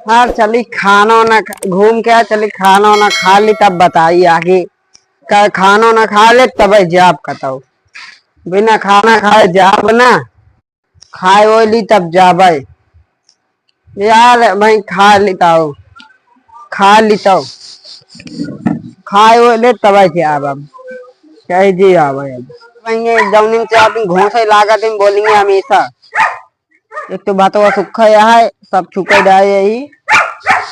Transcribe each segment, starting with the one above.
हाँ चली खाना ना घूम के चली खाना ना खा ली तब बताई आगे। खाना ना खा ले तब जाब कताऊ। बिना खाना खाए जाब ना खाए वो ली तब जाब यार भाई खा लेता हूँ। खा लेता हूँ खाए वो ले तब जाब अब कह जी अब भाई जमीन से आप घोंसे लागत बोलेंगे हमेशा। एक तो बात सुखा है सब छुके जाए यही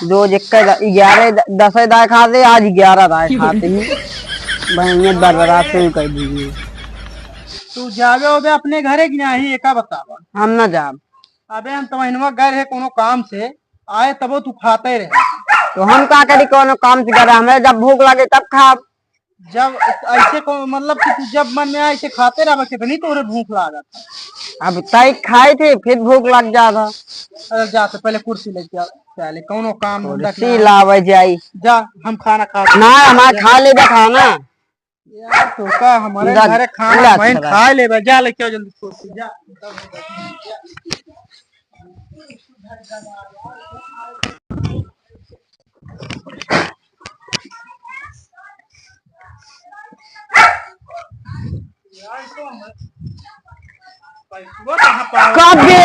दो 11 10 दाए खाते आज 11 दाए खाते ही भाई बर्बाद से कर दीजिए। तू जावे ओबे अपने घरे की नहीं एका बतावा। हम ना जाब। अबे हम तमहनवा गए रहे कोनो काम से आए तबो तू खाते रहे। तो हम का करी कोनो काम से करे हमें जब भूख लगे तब खाब। जब ऐसे को मतलब कि तू जब मन में आए ऐसे खाते रहा कितनी तोरे भूख लागत। अब तय खाए थे फिर भूख लग जाता। अरे जा तो पहले कुर्सी लेके आ पहले कोनो काम धंधा कुर्सी लावे जाई जा हम खाना खा ना हमारे खा ले खाना यार तो का हमारे घरे खाना मैं खा ले जा लेके आओ जल्दी कुर्सी जा। कभी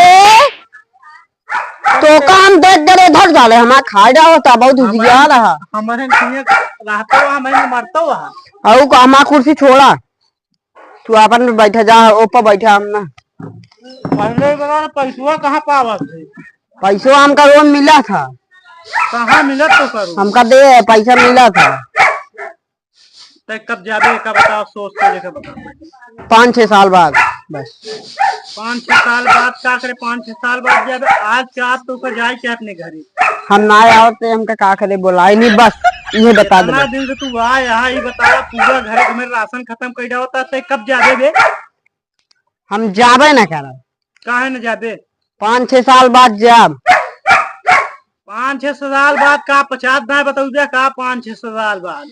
तो काम देख दे इधर डाले हमारे खा जा होता बहुत उजिया रहा हमारे रहता हुआ हमारे मरता हुआ औ का हमारा कुर्सी छोड़ा तू अपन बैठा जा ऊपर बैठा हम ना पहले बता पैसा कहाँ पावा पैसों हमका रोज मिला था। कहाँ मिला तो करो हमका दे पैसा मिला था। कब जाबे का बताओ सोच के बताओ 5-6 साल बाद बस 5-6 साल बाद क्या करे 5-6 साल बाद जाबे आज क्या तो कर जाए क्या अपने घरे हम ना आवते हमका का करे बोलाई नहीं बस ये बता दे। दिन से तू आ यहाँ ही बता पूरा घर में राशन खत्म कर होता है कब जाबे बे हम जाबे ना कर काहे न जाबे 5-6 साल बाद जाब 5-6 साल बाद का 50 दाए बताऊ दे का 5-6 साल बाद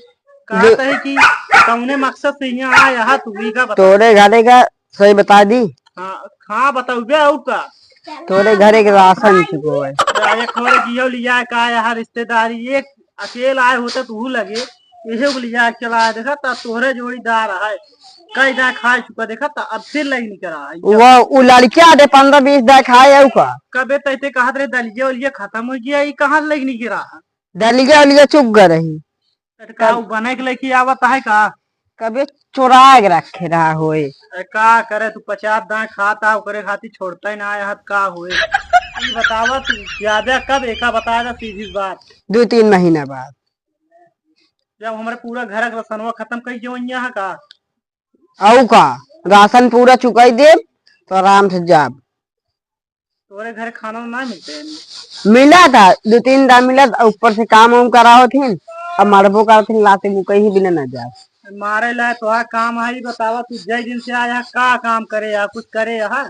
कहता है कि कौने मकसद से यहाँ आया तू ही का तोरे घरे का सही बता दी। हाँ बताऊ बे और का तोरे घरे के राशन चुको है खबर जियो लिया का यहाँ रिश्तेदारी एक अकेला आए होते तू लगे यही को लिया चला देखा ता तोहरे जोड़ीदार है कई दाए खा चुका देखा ता अब फिर लग नहीं करा वो लड़कियां दे 15-20 दाए खाए का कबे तैसे कहा रे दलिया उलिया खत्म हो गया कहाँ लग नहीं गिरा दलिया उलिया चुप गए रही बने के लेके आवत है का कभी चुरा के रखे रहा होए का करे तू 50 दाए खाता करे खाती छोड़ता ही ना आया का होए बतावा तू ज्यादा कब एका बताया सीधी बात 2-3 महीना बाद जब हमारे पूरा घर का राशनवा खत्म कर जो यहाँ का औ का राशन पूरा चुकाई दे तो आराम से जाब। तोरे घर खाना ना मिलते मिला था 2-3 दाम मिला ऊपर से काम वाम करा होती अब मरबो करते लाते मुकई ही बिना न जा मारे ला तो काम है बतावा तू जय दिन से आया का काम करे या कुछ करे यहाँ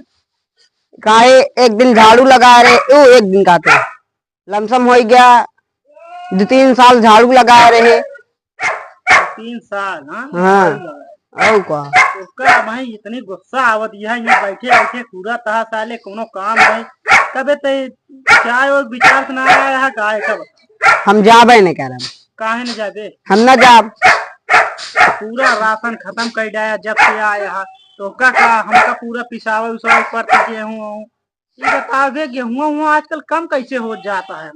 काहे एक दिन झाड़ू लगा रहे वो एक दिन का तो लमसम हो गया 2-3 साल झाड़ू लगा रहे 3 साल हाँ औ का भाई इतनी गुस्सा आवत यहाँ बैठे बैठे पूरा तहा साले कोनो काम है तबे ते चाय और विचार ना आया गाय कब हम जाबे नहीं कर काहे न जाबे हम न जाब पूरा राशन खत्म कर डाया जब से आया तो का हमका पूरा पिसावा उसावा पर गेहूं ये बतावे गेहूं हुआ आजकल कम कैसे हो जाता है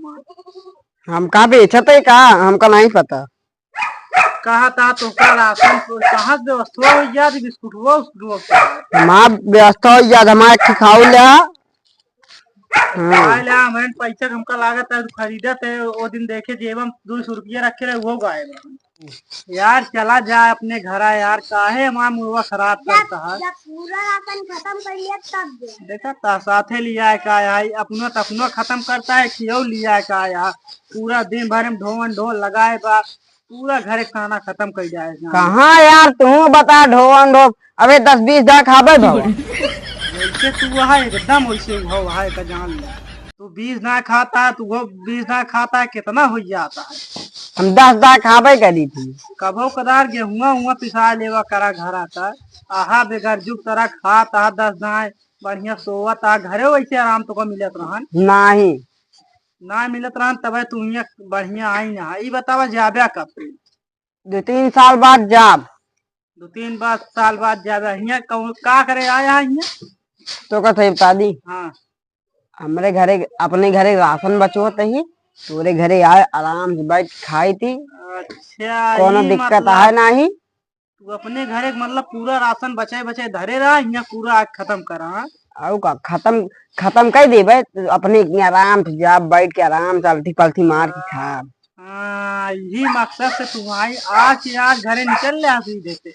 हम का बेचते का हमका नहीं पता कहा था तो का राशन कहाँ व्यवस्था हो जाती बिस्कुट हमार व्यवस्था हो जाती हमारे खाऊ लिया हमारे पैसा हमका लागत है खरीदत है वो दिन देखे जेबम 200 रुपया रखे रहे वो गाय यार चला जाए अपने घर यार काहे हमारा मुर्गा खराब करता है पूरा राशन खत्म कर लिया तब देखा साथे लिया है का यार अपना खत्म करता है खियो लिया है का यार पूरा दिन भर में ढोवन लगाए बा पूरा घर खाना खत्म कर जाएगा कहाँ यार तू बता ढोवन ढो अबे 10-20 दा खाबे वैसे तू है एकदम वैसे है का जान लिया तू 20 ना खाता है तू 20 ना खाता है कितना हो जाता है हम 10 दा खाबे करी थी कभो कदार गेहुआ हुआ पिसा लेवा करा घर आता आहा बेगर जुग तरह खाता 10 दाए बढ़िया सोवत घरे वैसे आराम तो को मिलत रहन नहीं ना मिलत रहा तब तू यहाँ बढ़िया आई ना। ई बतावा जाबे कब तू? 2-3 साल बाद जाब। 2-3 साल बाद जाबे यहाँ का करे आया है यहाँ? तो का सही बता दी। हाँ हमरे घरे अपने घरे राशन बचो ही, तोरे घरे आए आराम से बैठ खाई थी, अच्छा कोनो ई दिक्कत मतलब है नहीं। तू अपने घरे मतलब पूरा राशन बचाए बचाए धरे रहा यहाँ पूरा आज खत्म करा हाँ? और का खत्म खत्म कर देबे तो अपने आराम से जाब बैठ के आराम से अलथी पलथी मार के खा। हाँ यही मकसद से तुम्हारी आज घरे निकल ले आदमी देते।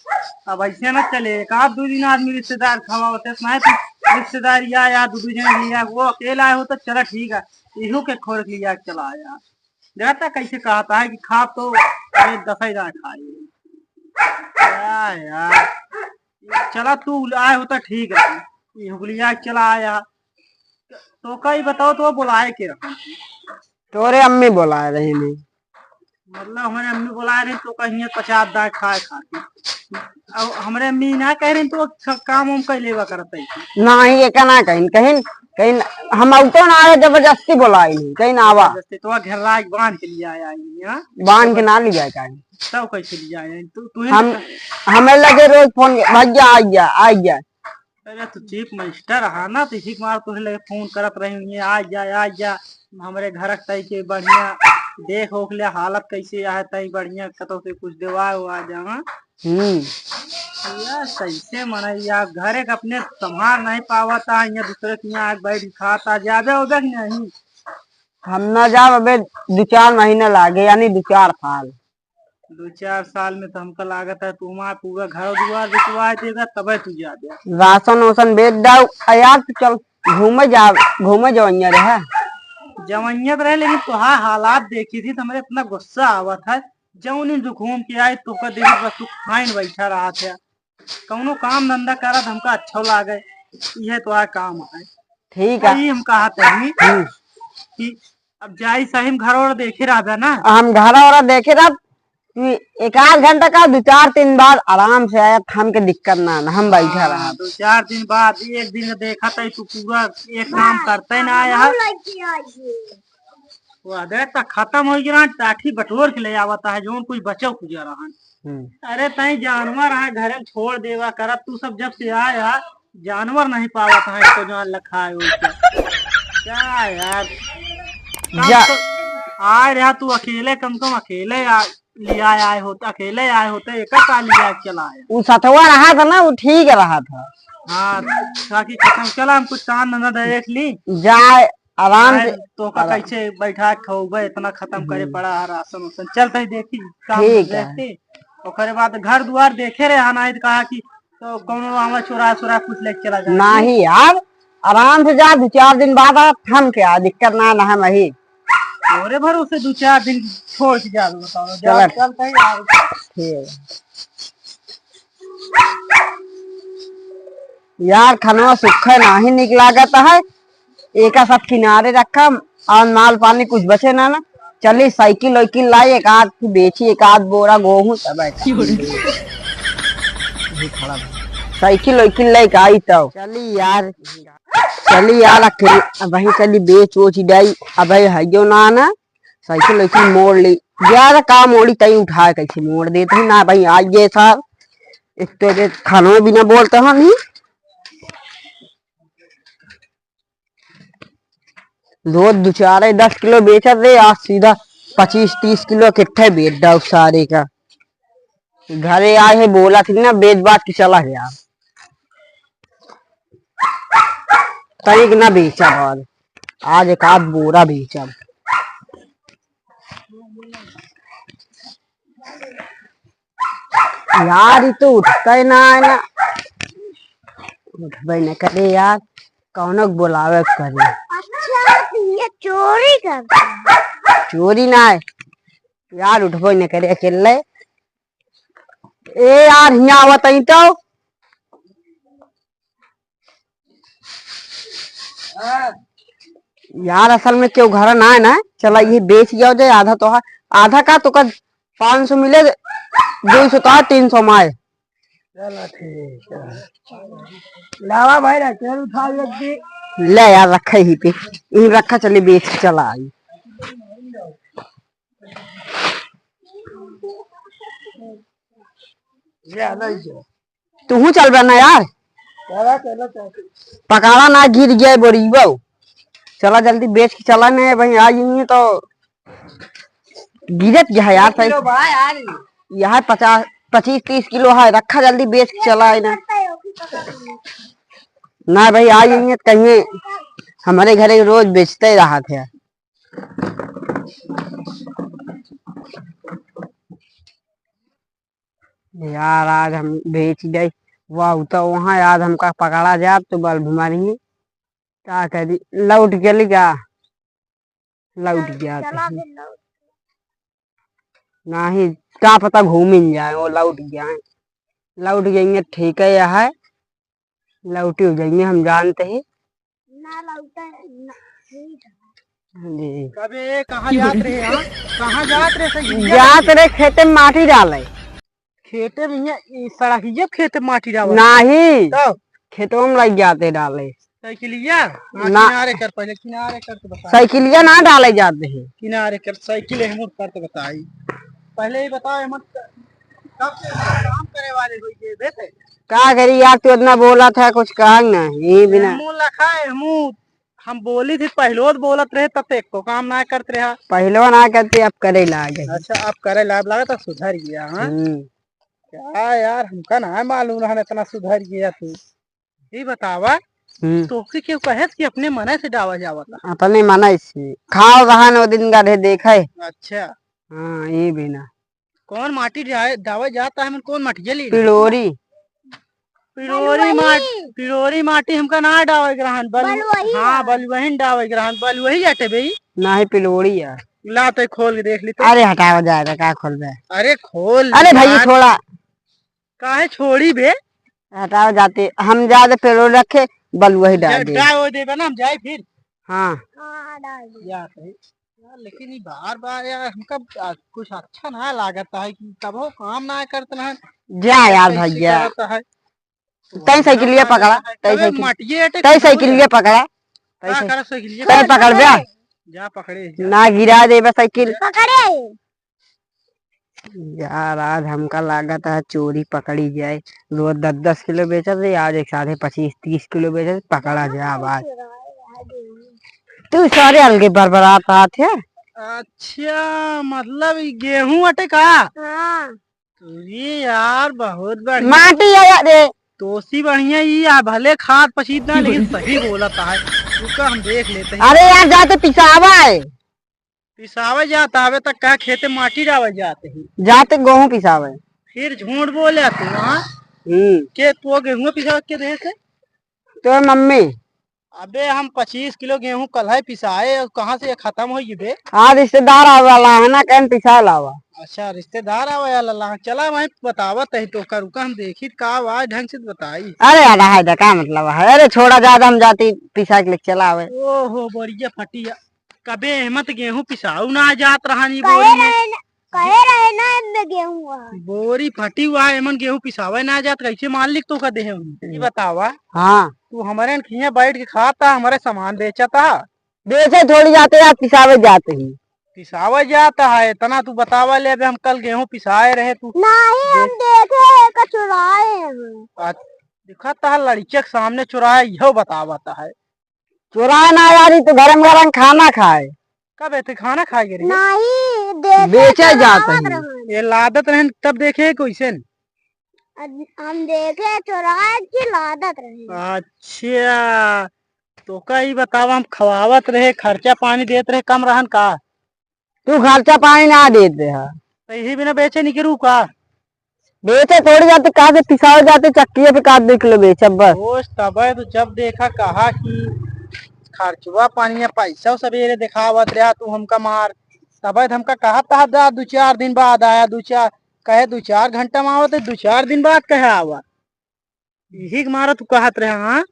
अब ऐसे न चले, एक आध 2 दिन आदमी रिश्तेदार खवा होते नहीं तो रिश्तेदार या 2 जने लिया वो अकेला आए हो तो चला ठीक है, इहो के खोर लिया के चला आया। देखता कैसे कहता है कि खा तो अरे 10 हजार खाई क्या यार। चला तू आए हो तो ठीक है, इहो लिया के चला आया। तो कई बताओ तो बुलाए के रखा? तोरे अम्मी बुला रहे ने। मतलब हमारे अम्मी बुला रहे तो कहीं 50 दाल खाए खाती। अब हमारे अम्मी ना कह रही तो काम उम कर लेवा करते नहीं ये कहना कहीं कहीं कहीं हम तो ना आए, जबरदस्ती बुलाई नहीं कहीं ना आवा। जैसे तो घर लाग बांध के लिए आया यहाँ बांध के ना लिया कहीं। तब कैसे लिया आया तू हम हमें लगे रोज फोन भैया आ गया आ गया। अरे तू चीफ मिनिस्टर रहा ना तो इसी मार तुझे लगे फोन करत रही आ जा हमारे घर तई के बढ़िया देख ओख ले हालत कैसे है तई बढ़िया कतो से कुछ देवा आ जा। यार कैसे मनैया घरे के अपने संभाल नहीं पावता यहाँ दूसरे के यहाँ बैठ खाता जाबे होबे कि नहीं? हम न जाब अबे 2-4 महीने लागे यानी 2-4 साल। 2-4 साल में तो हमको लागत है तू हमारा पूरा घर दुआर बिकवा देगा तबे तू जाबे। राशन वासन बेच दाऊ यार तो चल घूमे जाओ रहे जवनियत रहे लेकिन तुहार हालात देखी थी तो हमारे इतना गुस्सा आवा था। जौन जो घूम के आए तो देखी बस तू खाइन बैठा रहा था, कौनो काम धंधा करा हमका अच्छा लागे, यह तो काम है। ठीक है हम कहा कि अब जाई सही हम घर और देखे रहा ना। हम घर और देखे रहा 1-8 घंटा का 2-4 दिन बाद आराम से आया हम के दिक्कत ना हम बैठा रहा। 2-4 दिन बाद एक दिन देखा था तू पूरा एक काम करते ना आया खत्म हो गया टाठी बटोर के ले आवता है जो कुछ बचो कुछ रहा। अरे तई जानवर है घरे छोड़ देवा कर तू सब जब से आया जानवर नहीं पावत है इसको जो लखा है क्या यार। तो आए रहा तू अकेले कम से कम अकेले लिया आए होते एक लिया चला आया। वो सतवा रहा था ना वो ठीक रहा था। हाँ ताकि खत्म चला हम कुछ काम धंधा देख ली जाए आराम से तो का कैसे बैठा खोबे इतना खत्म करे पड़ा है राशन वासन चलते ही देखी काम देखते ओकरे बाद घर दुआर देखे रहे हना कहा कि तो कौनो आवा चोरा कुछ लेके चला जाए नहीं यार आराम से जा 2-4 दिन बाद हम क्या दिक्कत ना ना वही तोरे भरोसे 2-4 दिन छोड़ के जा चलते यार खाना सूखा नहीं निकला जाता है एक सब किनारे रखा और माल पानी कुछ बचे ना चली साइकिल वाइकिल लाई एक आध बेची एक आध बोरा गेहूं साइकिल वाइकिल लाई आई तो चली यार वही चली बेच वोच डाई अब है ना साइकिल वाइकिल मोड़ ली ज्यादा काम मोड़ी तई उठा कैसे मोड़ देते ना भाई आज ये साहब एक तो खानों भी ना बोलते हैं नहीं रोज 2-4-10 किलो बेचा दे आज सीधा 25-30 किलो किट्ठे बेच डाउ सारे का। घरे आए है बोला थी ना बेच बात के चला गया तरीक ना बेचा भाल आज एक आध बोरा बेचा। यार तो उठता ही ना है ना उठबे न करे यार कौन बोलावे करे। अच्छा ये चोरी करता चोरी ना है यार उठबो न करे अकेले ए यार यहाँ आवत तो यार असल में क्यों घर ना है ना चला ये बेच जाओ जाए आधा तो आधा का तो 500 मिले 200 तो 300 माए। चलो ठीक है लावा भाई रखे उठा ले यार रखा ही पे यही रखा चले बेच चला आई। तू चल बना यार, पकाड़ा ना गिर गया बोरी वो। चला जल्दी बेच के चला नहीं भाई, आ जाइए तो गिरत गया है यार। सही यहाँ 50-25-30 किलो है, रखा जल्दी बेच के चला है ना। ना भाई आ जाइए कहीं, हमारे घर रोज बेचते ही रहा थे यार। आज हम बेच गए वाह, तो वहाँ यार हमका पकड़ा जाए तो बल भुमारेंगे क्या करी। लौट गया क्या, लौट गया नहीं, क्या पता घूम जाए वो। लौट गया है, लौट जाएंगे ठीक है है, लौटी हो जाएंगे हम जानते ही ना लौटा जी। कबे कहाँ जात रहे यहाँ, कहाँ जात रहे सही जात रहे खेते में माटी डाले। खेते में सड़क जब खेते में माटी डाल नहीं तो खेतों में लग जाते डाले। साइकिलिया ना। किनारे कर, पहले किनारे कर तो बता। साइकिलिया ना डाले जाते हैं, किनारे कर साइकिल हम कर तो बताई। पहले ही बताओ हम कब से काम करे वाले हो ये देते। क्या करी यार, तू इतना बोला था कुछ कहा नहीं बिना। मुंह लखा है हम बोली थी पहलो बोलत रहे तब एक को काम ना करते रहा। पहले ना करते अब करे लागे। अच्छा अब करे लाभ लगा तो सुधर गया। हाँ क्या यार, हमका ना मालूम रहा इतना सुधर गया तू। ये बतावा तो क्यों कहे कि अपने मन से डावा जावा था। अपने मना से खाओ रहा न दिन गधे देखे। अच्छा हाँ ये बिना कौन माटी डावा जाता है, मन कौन माटी जली पिलोरी। पिरोरी माटी हमका ना डावे ग्रहण हाँ बलुवही डावे ग्रहण बलुवही जाते भाई ना ही पिलोरी यार। ला तो खोल के देख ली तो। अरे हटाओ जाएगा क्या खोल रहा है। अरे खोल, अरे भाई छोड़ा काहे छोड़ी बे, हटाओ जाते हम ज्यादा पिलोरी रखे बलुवही डाल दे ना हम जाए फिर। हाँ यार लेकिन ये बार बार यार हमका कुछ अच्छा ना लागता है कि कब हो काम ना करते ना। जा यार भैया, तई साइकिलिया पकड़ा, तई साइकिलिया पकड़ा, तई पकड़ दिया जा पकड़े ना गिरा दे बस साइकिल। पकड़े यार आज हमका लागत है चोरी पकड़ी जाए। रोज 10-10 किलो बेचा थे, आज एक 25-30 किलो बेचा, पकड़ा जाए आवाज। तू सारे अलगे बरबरात थे। अच्छा मतलब गेहूं अटे का। हाँ ये यार बहुत बढ़िया माटी है तोसी बढ़िया ही भले खाद पसीना लेकिन सही बोलता है। उसका हम देख लेते हैं। अरे यार जाते पिसावा है, पिसावे जाता है तक कहा खेते माटी डावे जाते ही जाते गेहूं पिसावे। फिर झूठ बोले तू। हाँ के तू गेहूं पिसा के दे से तो मम्मी। अबे हम 25 किलो गेहूं कल है पिसाए और कहाँ से खत्म हो गए। हाँ रिश्तेदार आवाला है ना, कहीं पिसा लावा। अच्छा रिश्तेदार आवा अल्लाह चला वही बतावत है तो कर हम देखी का आवाज ढंग से बताई। अरे यार है क्या मतलब है, अरे छोड़ा ज्यादा हम जाती पिसा के लेके चला आवे। ओहो बढ़िया फटिया कबे हिम्मत गेहूं पिसाऊ ना जात रहा बोरी में। कहे रहे ना इनमें गेहूं बोरी फटी हुआ है एमन गेहूं पिसावे ना जात कैसे मालिक तो का दे ये बतावा। हाँ तू हमारे खिया बैठ के खाता हमारे सामान बेचता बेचे थोड़ी जाते यार पिसावे जाते ही पिसावा जाता है इतना तू बतावा ले। अबे हम कल गेहूं पिसाए रहे तू नहीं हम देखे चुराए दिखा था लड़के के सामने चुराए यो बतावाता है। चुराए ना यार, तो गरम गरम खाना खाए। कब ऐसे खाना खाए रे नहीं बेचे जाते हैं ये लादत रहे तब देखे कैसे हम देखे चुराए की लादत रहे। अच्छा तो कई बतावा हम खवावत रहे खर्चा पानी देते रहे कम रहन का। तू खर्चा पानी ना देते है तो यही बिना बेचे नहीं गिरू का। बेचे थोड़ी जाते कहा से पिसावे जाते चक्की पे का 2 किलो बेचे बस। तब तो जब देखा कहा कि खर्चवा पानी पैसा सवेरे दिखावत रहा तू हमका मार। तब हमका कहा था 2-4 दिन बाद आया 2-4 घंटा में आवत 2-4 दिन बाद कहे आवा यही मारा तू कहत रहे। हाँ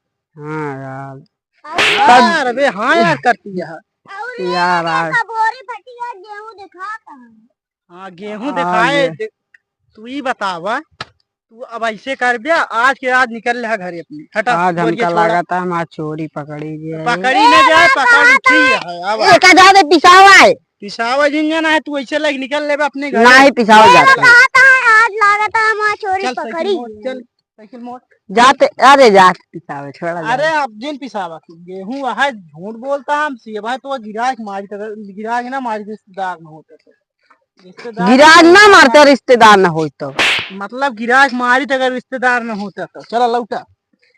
यार अबे हाँ यार करती है यार बोरी फटी है गेहूं दिखाता है। हाँ गेहूं दिखाए तू ही बतावा तू अब ऐसे कर बिया, आज के आज निकल रहा घर अपनी, हटा आज बोरिया हमका छोड़ा। लगा था हमार चोरी पकड़ी गई। पकड़ी न जाए, पकड़ उठी है अब एक ज्यादा पिसावा है। पिसावा झिंझना है, तू ऐसे लग निकल ले बे अपने घर। नहीं पिसावा जाता है। आता है आज लगा था हमारी चोरी चल पकड़ी। साइकिल मोड़, चल साइकिल मोड़। जाते अरे जाते पिसावे छोड़ा अरे अब जिन पिसावा गेहूं है, झूठ बोलता हमसे भाई, तो गिराक मारी, गिराक ना मारी रिश्तेदार न होते तो, रिश्तेदार गिराज ना मारते रिश्तेदार न हो तो। मतलब गिराक मारी तो अगर रिश्तेदार न होता तो चला लौटा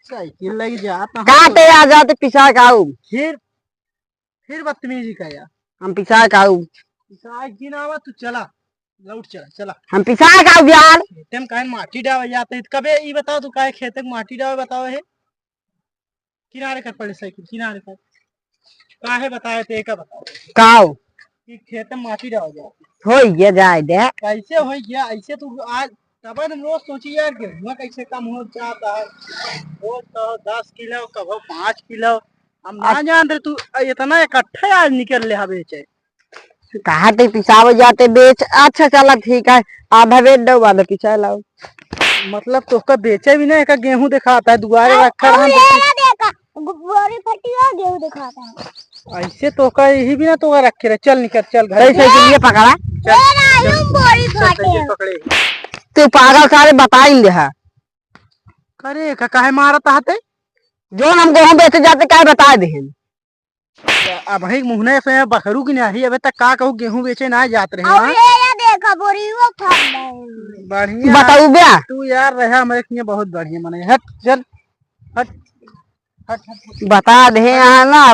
साइकिल लगी जाता। काटे आ जाते पिसा काऊ। फिर बदतमीजी का यार, हम पिसा काऊ। पिसा की ना आवा, तू चला लौट, चला चला। हम पिसा काऊ यार। खेते में काहे माटी डावे जाते हैं कबे, ये बताओ तू काहे खेते में माटी डावे, बताओ है किनारे कर पड़े साइकिल, किनारे कर काहे बताए थे का बताओ काऊ कि खेते में माटी डावे जाते हो ये जाए दे। कैसे हो गया ऐसे, तू आज तब हम रोज सोची यार गेहूं कैसे कम हो जाता है, रोज तो 10 किलो कभी 5 किलो, हम ना जान रहे तू इतना इकट्ठा आज निकल ले बेचे। कहा ते पिसावे जाते बेच। अच्छा चला ठीक है, आधा बेच दो आधा पिसा लाओ। मतलब तो का बेचे भी नहीं, का गेहूं दिखाता है दुआरे रखा और हम ये देखा बोरी फटी है, गेहूं दिखाता है। ऐसे तो का यही भी ना तो रखे रहे। चल निकल, चल घर कैसे के लिए पकड़ा। बोरी फटी है। पकड़े तू पागल सारे बताई दे है। करे का काहे मारत आते, जो हम गेहूं बेचे जाते क्या बता दे। अब भाई मुहने से बकरू की नहीं, अबे तक का कहूँ गेहूं बेचे ना जात रहे और वहाँ। ये देखा बोरी वो फट गई। बढ़िया बताऊ ब्या। तू यार रहा हमारे लिए बहुत बढ़िया मने, हट चल हट हट हट, बता दे यहाँ ना